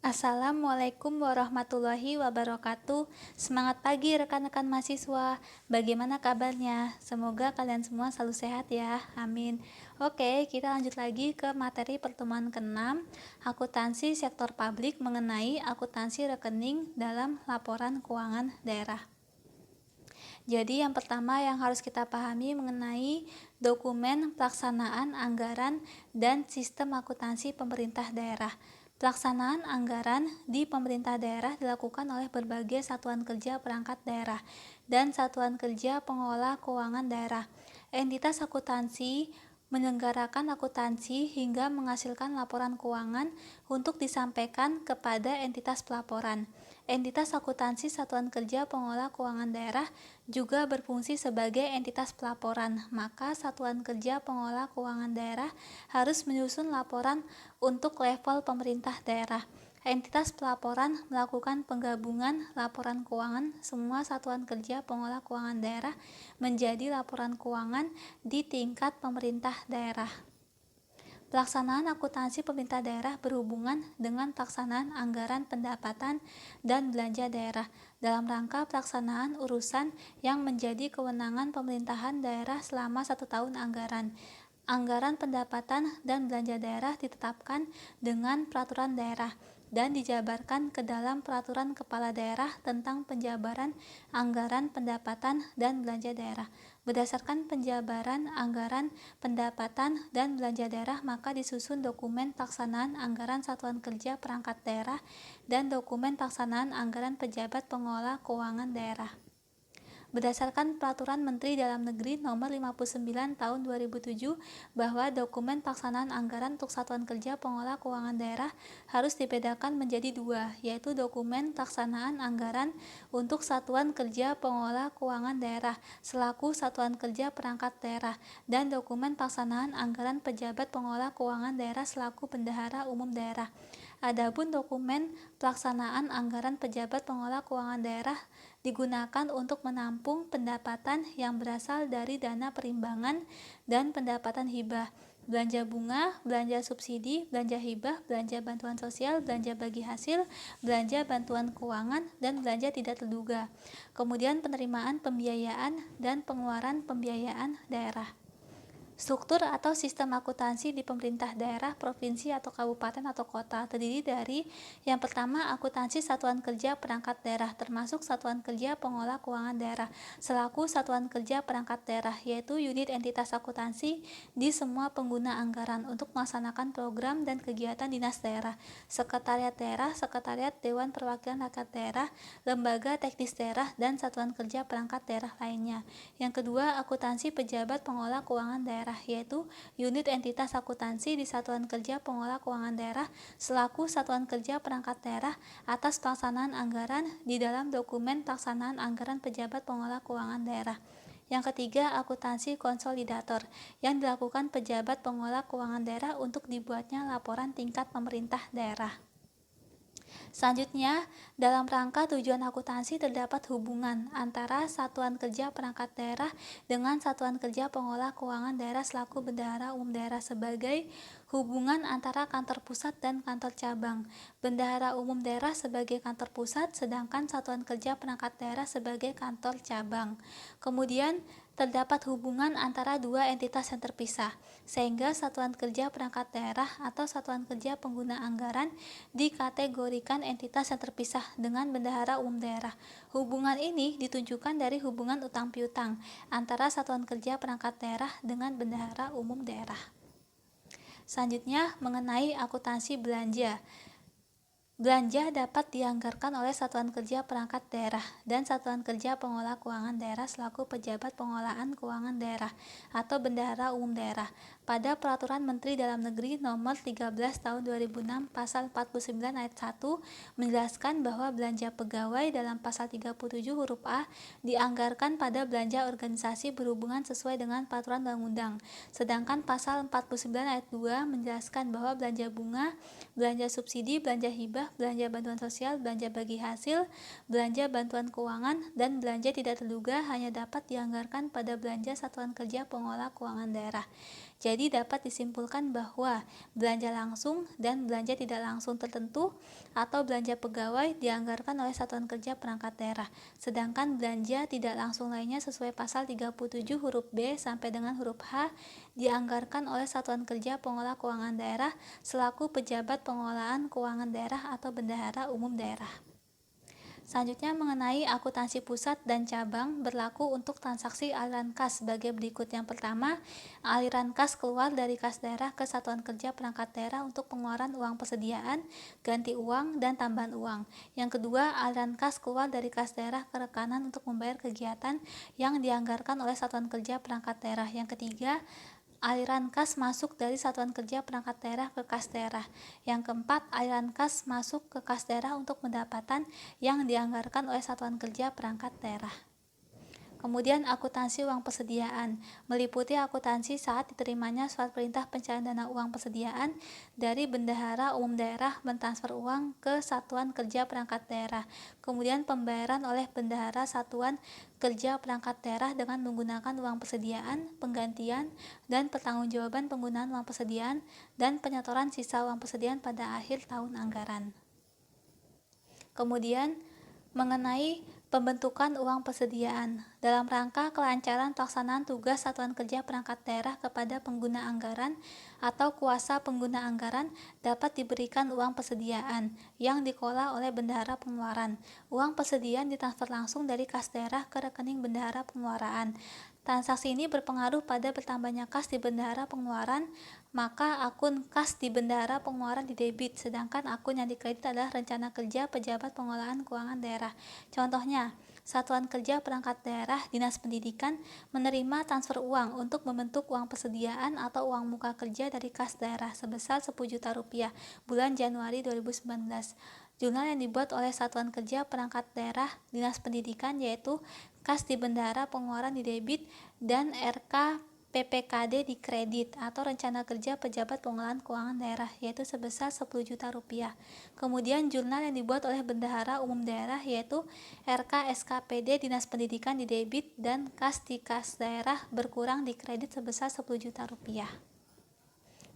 Assalamualaikum warahmatullahi wabarakatuh. Semangat pagi rekan-rekan mahasiswa. Bagaimana kabarnya? Semoga kalian semua selalu sehat ya. Amin. Oke, kita lanjut lagi ke materi pertemuan ke-6, akuntansi sektor publik mengenai akuntansi rekening dalam laporan keuangan daerah. Jadi yang pertama yang harus kita pahami mengenai dokumen pelaksanaan anggaran dan sistem akuntansi pemerintah daerah. Pelaksanaan anggaran di pemerintah daerah dilakukan oleh berbagai satuan kerja perangkat daerah dan satuan kerja pengelola keuangan daerah. Entitas akuntansi menyelenggarakan akuntansi hingga menghasilkan laporan keuangan untuk disampaikan kepada entitas pelaporan. Entitas akuntansi satuan kerja pengelola keuangan daerah juga berfungsi sebagai entitas pelaporan, maka satuan kerja pengelola keuangan daerah harus menyusun laporan untuk level pemerintah daerah. Entitas pelaporan melakukan penggabungan laporan keuangan semua satuan kerja pengelola keuangan daerah menjadi laporan keuangan di tingkat pemerintah daerah. Pelaksanaan akuntansi pemerintah daerah berhubungan dengan pelaksanaan anggaran pendapatan dan belanja daerah dalam rangka pelaksanaan urusan yang menjadi kewenangan pemerintahan daerah selama 1 tahun anggaran. Anggaran pendapatan dan belanja daerah ditetapkan dengan peraturan daerah dan dijabarkan ke dalam peraturan kepala daerah tentang penjabaran anggaran pendapatan dan belanja daerah. Berdasarkan penjabaran anggaran pendapatan dan belanja daerah, maka disusun dokumen pelaksanaan anggaran satuan kerja perangkat daerah dan dokumen pelaksanaan anggaran pejabat pengelola keuangan daerah. Berdasarkan Peraturan Menteri Dalam Negeri Nomor 59 Tahun 2007 bahwa dokumen pelaksanaan anggaran untuk satuan kerja pengelola keuangan daerah harus dibedakan menjadi dua, yaitu dokumen pelaksanaan anggaran untuk satuan kerja pengelola keuangan daerah selaku satuan kerja perangkat daerah dan dokumen pelaksanaan anggaran pejabat pengelola keuangan daerah selaku bendahara umum daerah. Adapun dokumen pelaksanaan anggaran pejabat pengelola keuangan daerah digunakan untuk menampung pendapatan yang berasal dari dana perimbangan dan pendapatan hibah, belanja bunga, belanja subsidi, belanja hibah, belanja bantuan sosial, belanja bagi hasil, belanja bantuan keuangan, dan belanja tidak terduga. Kemudian penerimaan pembiayaan dan pengeluaran pembiayaan daerah. Struktur atau sistem akuntansi di pemerintah daerah, provinsi atau kabupaten atau kota terdiri dari yang pertama akuntansi satuan kerja perangkat daerah termasuk satuan kerja pengelola keuangan daerah selaku satuan kerja perangkat daerah yaitu unit entitas akuntansi di semua pengguna anggaran untuk melaksanakan program dan kegiatan dinas daerah, sekretariat daerah, sekretariat Dewan Perwakilan Rakyat Daerah, lembaga teknis daerah dan satuan kerja perangkat daerah lainnya. Yang kedua akuntansi pejabat pengelola keuangan daerah yaitu unit entitas akuntansi di satuan kerja pengelola keuangan daerah selaku satuan kerja perangkat daerah atas pelaksanaan anggaran di dalam dokumen pelaksanaan anggaran pejabat pengelola keuangan daerah. Yang ketiga, akuntansi konsolidator yang dilakukan pejabat pengelola keuangan daerah untuk dibuatnya laporan tingkat pemerintah daerah. Selanjutnya, dalam rangka tujuan akuntansi terdapat hubungan antara satuan kerja perangkat daerah dengan satuan kerja pengelola keuangan daerah selaku bendahara umum daerah sebagai hubungan antara kantor pusat dan kantor cabang. Bendahara umum daerah sebagai kantor pusat, sedangkan satuan kerja perangkat daerah sebagai kantor cabang. Kemudian, terdapat hubungan antara dua entitas yang terpisah, sehingga satuan kerja perangkat daerah atau satuan kerja pengguna anggaran dikategorikan entitas yang terpisah dengan bendahara umum daerah. Hubungan ini ditunjukkan dari hubungan utang piutang antara satuan kerja perangkat daerah dengan bendahara umum daerah. Selanjutnya, mengenai akuntansi belanja. Belanja dapat dianggarkan oleh satuan kerja perangkat daerah dan satuan kerja pengelola keuangan daerah selaku pejabat pengelolaan keuangan daerah atau bendahara umum daerah. Pada Peraturan Menteri Dalam Negeri Nomor 13 Tahun 2006 Pasal 49 Ayat 1 menjelaskan bahwa belanja pegawai dalam Pasal 37 huruf A dianggarkan pada belanja organisasi berhubungan sesuai dengan peraturan undang-undang. Sedangkan Pasal 49 Ayat 2 menjelaskan bahwa belanja bunga, belanja subsidi, belanja hibah, belanja bantuan sosial, belanja bagi hasil, belanja bantuan keuangan, dan belanja tidak terduga hanya dapat dianggarkan pada belanja satuan kerja pengelola keuangan daerah. Jadi dapat disimpulkan bahwa belanja langsung dan belanja tidak langsung tertentu atau belanja pegawai dianggarkan oleh Satuan Kerja Perangkat Daerah. Sedangkan belanja tidak langsung lainnya sesuai pasal 37 huruf B sampai dengan huruf H dianggarkan oleh Satuan Kerja Pengelola Keuangan Daerah selaku pejabat pengelolaan keuangan daerah atau bendahara umum daerah. Selanjutnya mengenai akuntansi pusat dan cabang berlaku untuk transaksi aliran kas sebagai berikut. Yang pertama, aliran kas keluar dari kas daerah ke Satuan Kerja Perangkat Daerah untuk pengeluaran uang persediaan, ganti uang, dan tambahan uang. Yang kedua, aliran kas keluar dari kas daerah ke rekanan untuk membayar kegiatan yang dianggarkan oleh Satuan Kerja Perangkat Daerah. Yang ketiga, aliran kas masuk dari Satuan Kerja Perangkat Daerah ke kas daerah. Yang keempat, aliran kas masuk ke kas daerah untuk pendapatan yang dianggarkan oleh Satuan Kerja Perangkat Daerah. Kemudian akuntansi uang persediaan meliputi akuntansi saat diterimanya surat perintah pencairan dana uang persediaan dari bendahara umum daerah mentransfer uang ke Satuan Kerja Perangkat Daerah. Kemudian pembayaran oleh bendahara Satuan Kerja Perangkat Daerah dengan menggunakan uang persediaan, penggantian, dan pertanggungjawaban penggunaan uang persediaan dan penyetoran sisa uang persediaan pada akhir tahun anggaran. Kemudian mengenai pembentukan uang persediaan dalam rangka kelancaran pelaksanaan tugas Satuan Kerja Perangkat Daerah kepada pengguna anggaran atau kuasa pengguna anggaran dapat diberikan uang persediaan yang dikelola oleh bendahara pengeluaran. Uang persediaan ditransfer langsung dari kas daerah ke rekening bendahara pengeluaran. Transaksi ini berpengaruh pada bertambahnya kas di bendahara pengeluaran, maka akun kas di bendahara pengeluaran didebit, sedangkan akun yang dikredit adalah rencana kerja pejabat pengelolaan keuangan daerah. Contohnya, Satuan Kerja Perangkat Daerah Dinas Pendidikan menerima transfer uang untuk membentuk uang persediaan atau uang muka kerja dari kas daerah sebesar 10 juta rupiah bulan Januari 2019. Jurnal yang dibuat oleh Satuan Kerja Perangkat Daerah Dinas Pendidikan yaitu kas di bendahara pengeluaran didebit dan RK PPKD dikredit atau rencana kerja pejabat pengelolaan keuangan daerah yaitu sebesar 10 juta rupiah. Kemudian jurnal yang dibuat oleh bendahara umum daerah yaitu RK SKPD Dinas Pendidikan didebit dan kas di kas daerah berkurang dikredit sebesar 10 juta rupiah.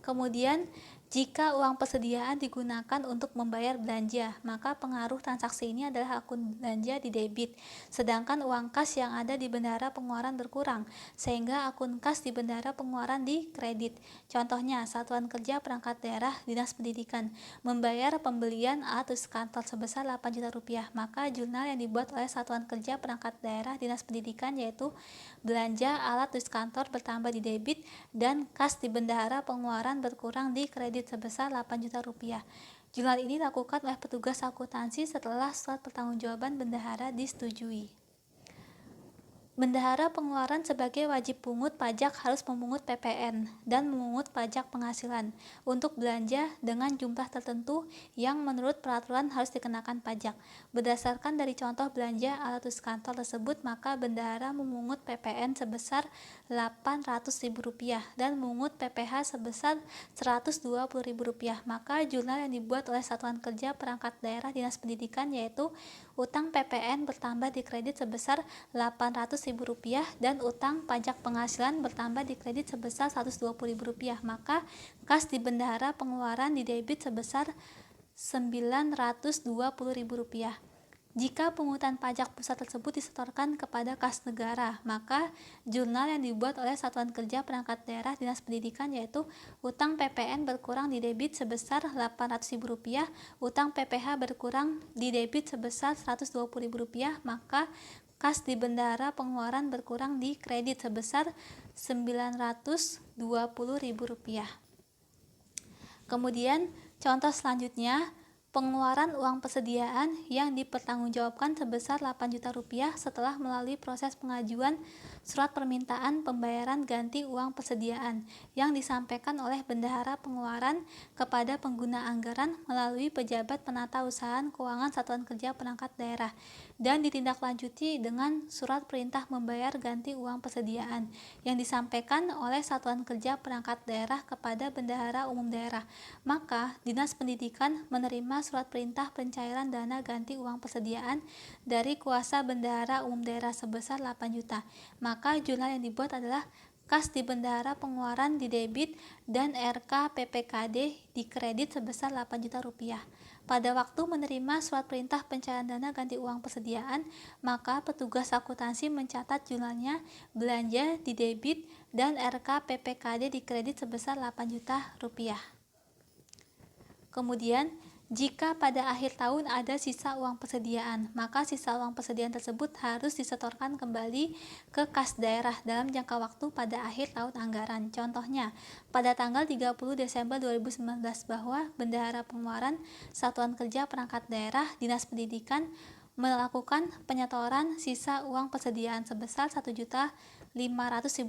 Kemudian, jika uang persediaan digunakan untuk membayar belanja, maka pengaruh transaksi ini adalah akun belanja di debit, sedangkan uang kas yang ada di bendahara pengeluaran berkurang, sehingga akun kas di bendahara pengeluaran di kredit. Contohnya, Satuan Kerja Perangkat Daerah Dinas Pendidikan membayar pembelian alat tulis kantor sebesar 8 juta rupiah, maka jurnal yang dibuat oleh Satuan Kerja Perangkat Daerah Dinas Pendidikan yaitu belanja alat tulis kantor bertambah di debit dan kas di bendahara pengeluaran berkurang di kredit sebesar 8 juta rupiah. Jurnal ini dilakukan oleh petugas akuntansi setelah surat pertanggungjawaban bendahara disetujui. Bendahara pengeluaran sebagai wajib pungut pajak harus memungut PPN dan memungut pajak penghasilan untuk belanja dengan jumlah tertentu yang menurut peraturan harus dikenakan pajak. Berdasarkan dari contoh belanja alat tulis kantor tersebut, maka bendahara memungut PPN sebesar Rp800.000 dan memungut PPh sebesar Rp120.000. Maka jurnal yang dibuat oleh Satuan Kerja Perangkat Daerah Dinas Pendidikan yaitu utang PPN bertambah di kredit sebesar Rp800.000 dan utang pajak penghasilan bertambah di kredit sebesar Rp120.000, maka kas di bendahara pengeluaran di debit sebesar Rp920.000. Jika pungutan pajak pusat tersebut disetorkan kepada kas negara, maka jurnal yang dibuat oleh Satuan Kerja Perangkat Daerah Dinas Pendidikan yaitu utang PPN berkurang di debit sebesar Rp800.000, utang PPh berkurang di debit sebesar Rp120.000, maka kas di bendahara pengeluaran berkurang di kredit sebesar Rp920.000. Kemudian contoh selanjutnya, pengeluaran uang persediaan yang dipertanggungjawabkan sebesar 8 juta rupiah setelah melalui proses pengajuan surat permintaan pembayaran ganti uang persediaan yang disampaikan oleh bendahara pengeluaran kepada pengguna anggaran melalui pejabat penata usahaan keuangan Satuan Kerja Perangkat Daerah dan ditindaklanjuti dengan surat perintah membayar ganti uang persediaan yang disampaikan oleh Satuan Kerja Perangkat Daerah kepada bendahara umum daerah. Maka Dinas Pendidikan menerima surat perintah pencairan dana ganti uang persediaan dari kuasa bendahara umum daerah sebesar 8 juta. Maka jurnal yang dibuat adalah kas di bendahara pengeluaran di debit, dan RK PPKD di kredit sebesar 8 juta rupiah. Pada waktu menerima surat perintah pencairan dana ganti uang persediaan, maka petugas akuntansi mencatat jumlahnya belanja di debit dan RK PPKD di kredit sebesar 8 juta rupiah. Kemudian, jika pada akhir tahun ada sisa uang persediaan, maka sisa uang persediaan tersebut harus disetorkan kembali ke kas daerah dalam jangka waktu pada akhir tahun anggaran. Contohnya, pada tanggal 30 Desember 2019 bahwa Bendahara Pengeluaran Satuan Kerja Perangkat Daerah Dinas Pendidikan melakukan penyetoran sisa uang persediaan sebesar Rp1.500.000,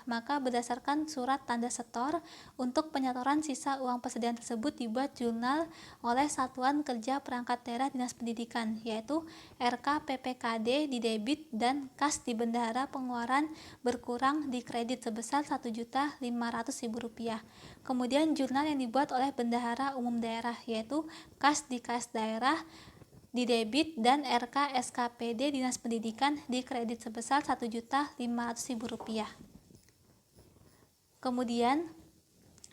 maka berdasarkan surat tanda setor untuk penyetoran sisa uang persediaan tersebut dibuat jurnal oleh Satuan Kerja Perangkat Daerah Dinas Pendidikan, yaitu RK PPKD di debit dan kas di bendahara pengeluaran berkurang di kredit sebesar Rp1.500.000. Kemudian jurnal yang dibuat oleh bendahara umum daerah, yaitu kas di kas daerah di debit dan RK SKPD Dinas Pendidikan di kredit sebesar Rp1.500.000. Kemudian,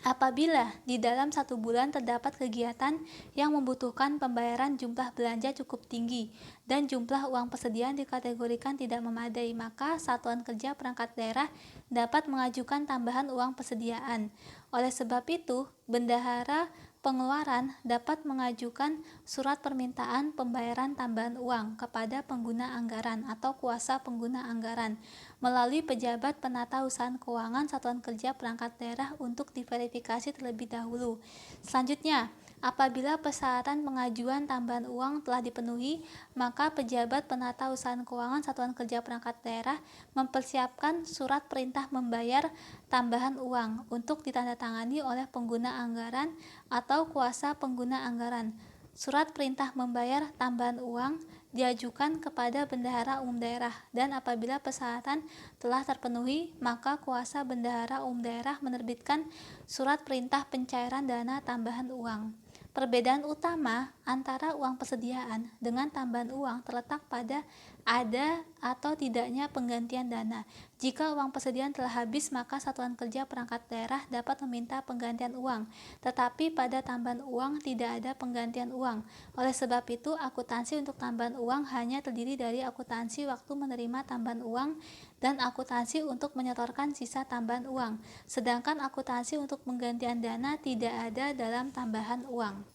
apabila di dalam 1 bulan terdapat kegiatan yang membutuhkan pembayaran jumlah belanja cukup tinggi dan jumlah uang persediaan dikategorikan tidak memadai, maka Satuan Kerja Perangkat Daerah dapat mengajukan tambahan uang persediaan. Oleh sebab itu, Bendahara Pengeluaran dapat mengajukan surat permintaan pembayaran tambahan uang kepada pengguna anggaran atau kuasa pengguna anggaran melalui pejabat penata usaha keuangan Satuan Kerja Perangkat Daerah untuk diverifikasi terlebih dahulu. Selanjutnya, apabila persyaratan pengajuan tambahan uang telah dipenuhi, maka pejabat penata usaha keuangan Satuan Kerja Perangkat Daerah mempersiapkan surat perintah membayar tambahan uang untuk ditandatangani oleh pengguna anggaran atau kuasa pengguna anggaran. Surat perintah membayar tambahan uang diajukan kepada Bendahara Umum Daerah, dan apabila persyaratan telah terpenuhi, maka kuasa Bendahara Umum Daerah menerbitkan surat perintah pencairan dana tambahan uang. Perbedaan utama antara uang persediaan dengan tambahan uang terletak pada ada atau tidaknya penggantian dana. Jika uang persediaan telah habis, maka Satuan Kerja Perangkat Daerah dapat meminta penggantian uang, tetapi pada tambahan uang tidak ada penggantian uang. Oleh sebab itu, akuntansi untuk tambahan uang hanya terdiri dari akuntansi waktu menerima tambahan uang dan akuntansi untuk menyetorkan sisa tambahan uang, sedangkan akuntansi untuk penggantian dana tidak ada dalam tambahan uang.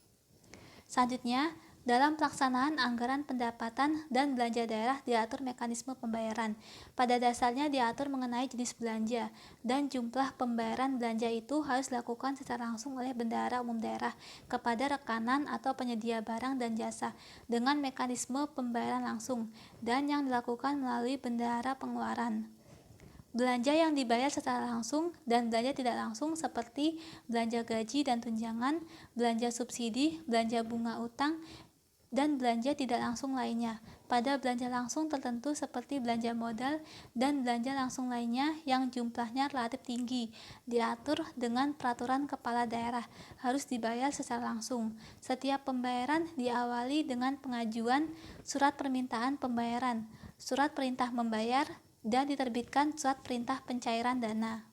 Selanjutnya, dalam pelaksanaan anggaran pendapatan dan belanja daerah diatur mekanisme pembayaran. Pada dasarnya diatur mengenai jenis belanja, dan jumlah pembayaran belanja itu harus dilakukan secara langsung oleh Bendahara Umum Daerah kepada rekanan atau penyedia barang dan jasa dengan mekanisme pembayaran langsung, dan yang dilakukan melalui Bendahara Pengeluaran. Belanja yang dibayar secara langsung dan belanja tidak langsung seperti belanja gaji dan tunjangan, belanja subsidi, belanja bunga utang, dan belanja tidak langsung lainnya. Pada belanja langsung tertentu seperti belanja modal dan belanja langsung lainnya yang jumlahnya relatif tinggi, diatur dengan peraturan kepala daerah, harus dibayar secara langsung. Setiap pembayaran diawali dengan pengajuan surat permintaan pembayaran, surat perintah membayar, dan diterbitkan surat perintah pencairan dana.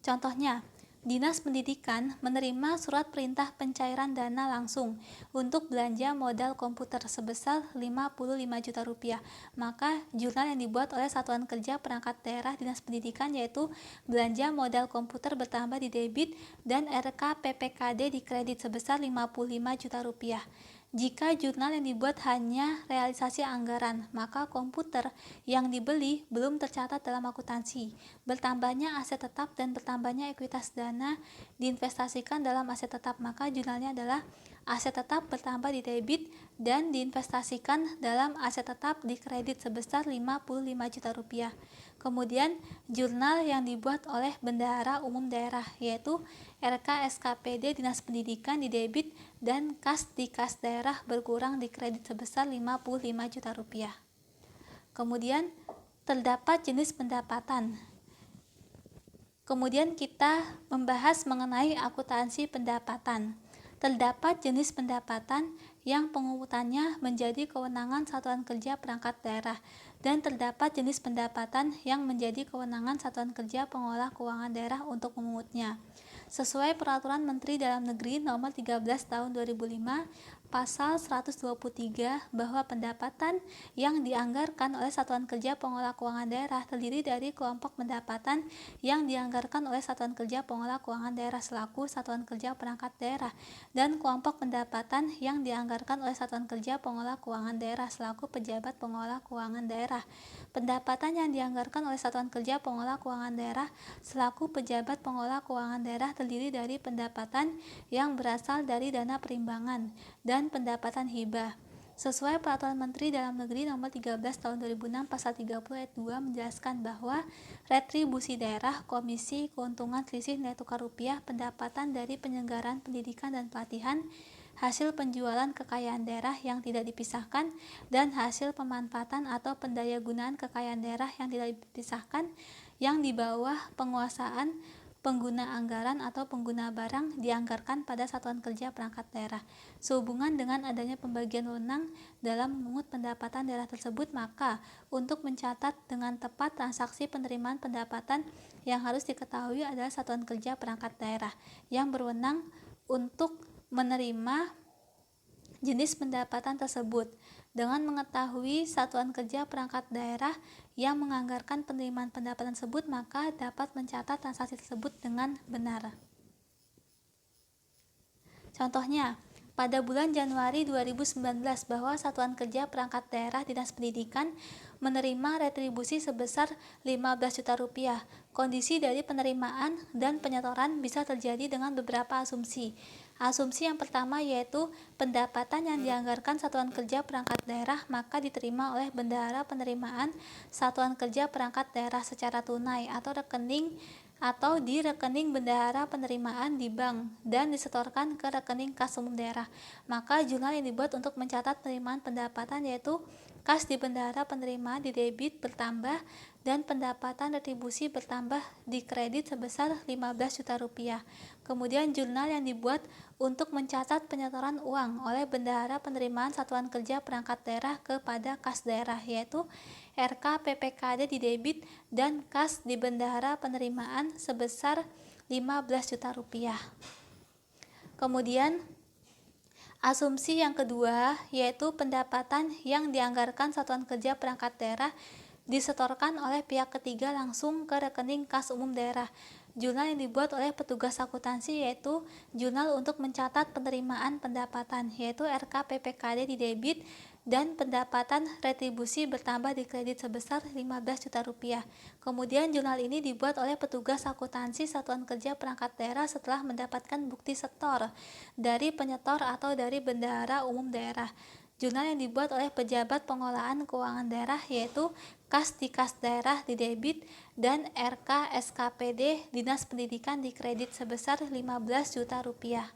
Contohnya, Dinas Pendidikan menerima surat perintah pencairan dana langsung untuk belanja modal komputer sebesar Rp55 juta, maka jurnal yang dibuat oleh Satuan Kerja Perangkat Daerah Dinas Pendidikan yaitu belanja modal komputer bertambah di debit dan RK PPKD di kredit sebesar Rp55 juta. Jika jurnal yang dibuat hanya realisasi anggaran, maka komputer yang dibeli belum tercatat dalam akuntansi. Bertambahnya aset tetap dan bertambahnya ekuitas dana diinvestasikan dalam aset tetap, maka jurnalnya adalah aset tetap bertambah di debit dan diinvestasikan dalam aset tetap di kredit sebesar Rp55 juta. Kemudian jurnal yang dibuat oleh Bendahara Umum Daerah yaitu RK SKPD Dinas Pendidikan di debit dan kas di kas daerah berkurang di kredit sebesar Rp55 juta. Kemudian terdapat jenis pendapatan. Kemudian kita membahas mengenai akuntansi pendapatan. terdapat jenis pendapatan yang pemungutannya menjadi kewenangan Satuan Kerja Perangkat Daerah dan terdapat jenis pendapatan yang menjadi kewenangan Satuan Kerja Pengelola Keuangan Daerah untuk memungutnya. Sesuai Peraturan Menteri Dalam Negeri Nomor 13 Tahun 2005, Pasal 123 bahwa pendapatan yang dianggarkan oleh Satuan Kerja Pengelola Keuangan Daerah terdiri dari kelompok pendapatan yang dianggarkan oleh Satuan Kerja Pengelola Keuangan Daerah selaku Satuan Kerja Perangkat Daerah dan kelompok pendapatan yang dianggarkan oleh Satuan Kerja Pengelola Keuangan Daerah selaku pejabat pengelola keuangan daerah. Pendapatan yang dianggarkan oleh Satuan Kerja Pengelola Keuangan Daerah selaku pejabat pengelola keuangan daerah terdiri dari pendapatan yang berasal dari dana perimbangan dan pendapatan hibah. Sesuai Peraturan Menteri Dalam Negeri Nomor 13 Tahun 2006 Pasal 30 ayat 2 menjelaskan bahwa retribusi daerah, komisi, keuntungan selisih nilai tukar rupiah, pendapatan dari penyelenggaraan pendidikan dan pelatihan, hasil penjualan kekayaan daerah yang tidak dipisahkan, dan hasil pemanfaatan atau pendayagunaan kekayaan daerah yang tidak dipisahkan yang di bawah penguasaan pengguna anggaran atau pengguna barang dianggarkan pada Satuan Kerja Perangkat Daerah. Sehubungan dengan adanya pembagian wewenang dalam memungut pendapatan daerah tersebut, maka untuk mencatat dengan tepat transaksi penerimaan pendapatan yang harus diketahui adalah Satuan Kerja Perangkat Daerah yang berwenang untuk menerima jenis pendapatan tersebut. Dengan mengetahui Satuan Kerja Perangkat Daerah yang menganggarkan penerimaan pendapatan tersebut, maka dapat mencatat transaksi tersebut dengan benar. Contohnya, pada bulan Januari 2019 bahwa Satuan Kerja Perangkat Daerah Dinas Pendidikan menerima retribusi sebesar 15 juta rupiah. Kondisi dari penerimaan dan penyetoran bisa terjadi dengan beberapa asumsi. Asumsi yang pertama yaitu pendapatan yang dianggarkan Satuan Kerja Perangkat Daerah maka diterima oleh bendahara penerimaan Satuan Kerja Perangkat Daerah secara tunai atau di rekening bendahara penerimaan di bank dan disetorkan ke rekening kas umum daerah. Maka jurnal yang dibuat untuk mencatat penerimaan pendapatan yaitu kas di bendahara penerimaan di debit bertambah dan pendapatan retribusi bertambah di kredit sebesar 15 juta rupiah. Kemudian jurnal yang dibuat untuk mencatat penyetoran uang oleh bendahara penerimaan Satuan Kerja Perangkat Daerah kepada kas daerah yaitu RK PPKD di debit dan kas di bendahara penerimaan sebesar 15 juta rupiah. Kemudian asumsi yang kedua yaitu pendapatan yang dianggarkan Satuan Kerja Perangkat Daerah disetorkan oleh pihak ketiga langsung ke rekening kas umum daerah. Jurnal yang dibuat oleh petugas akuntansi yaitu jurnal untuk mencatat penerimaan pendapatan yaitu RK PPKD di debit dan pendapatan retribusi bertambah di kredit sebesar 15 juta rupiah. Kemudian jurnal ini dibuat oleh petugas akuntansi Satuan Kerja Perangkat Daerah setelah mendapatkan bukti setor dari penyetor atau dari bendahara umum daerah. Jurnal yang dibuat oleh pejabat pengelolaan keuangan daerah yaitu kas di kas daerah di debit dan RK SKPD Dinas Pendidikan di kredit sebesar 15 juta rupiah.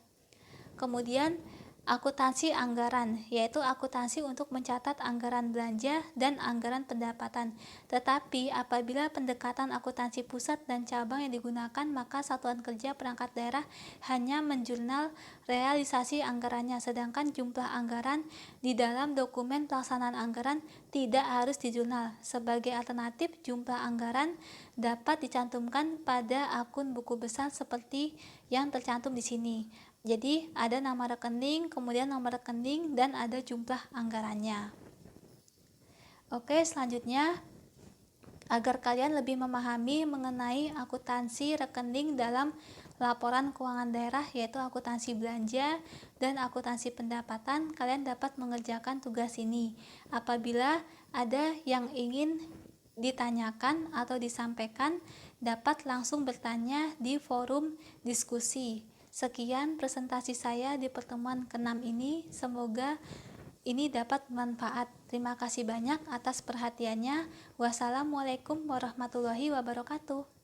Kemudian akuntansi anggaran yaitu akuntansi untuk mencatat anggaran belanja dan anggaran pendapatan. Tetapi apabila pendekatan akuntansi pusat dan cabang yang digunakan, maka Satuan Kerja Perangkat Daerah hanya menjurnal realisasi anggarannya, sedangkan jumlah anggaran di dalam dokumen pelaksanaan anggaran tidak harus dijurnal. Sebagai alternatif, jumlah anggaran dapat dicantumkan pada akun buku besar seperti yang tercantum di sini. Jadi ada nama rekening, kemudian nomor rekening, dan ada jumlah anggarannya. Oke, selanjutnya agar kalian lebih memahami mengenai akuntansi rekening dalam laporan keuangan daerah yaitu akuntansi belanja dan akuntansi pendapatan, kalian dapat mengerjakan tugas ini. Apabila ada yang ingin ditanyakan atau disampaikan, dapat langsung bertanya di forum diskusi. Sekian presentasi saya di pertemuan ke-6 ini. Semoga ini dapat bermanfaat. Terima kasih banyak atas perhatiannya. Wassalamualaikum warahmatullahi wabarakatuh.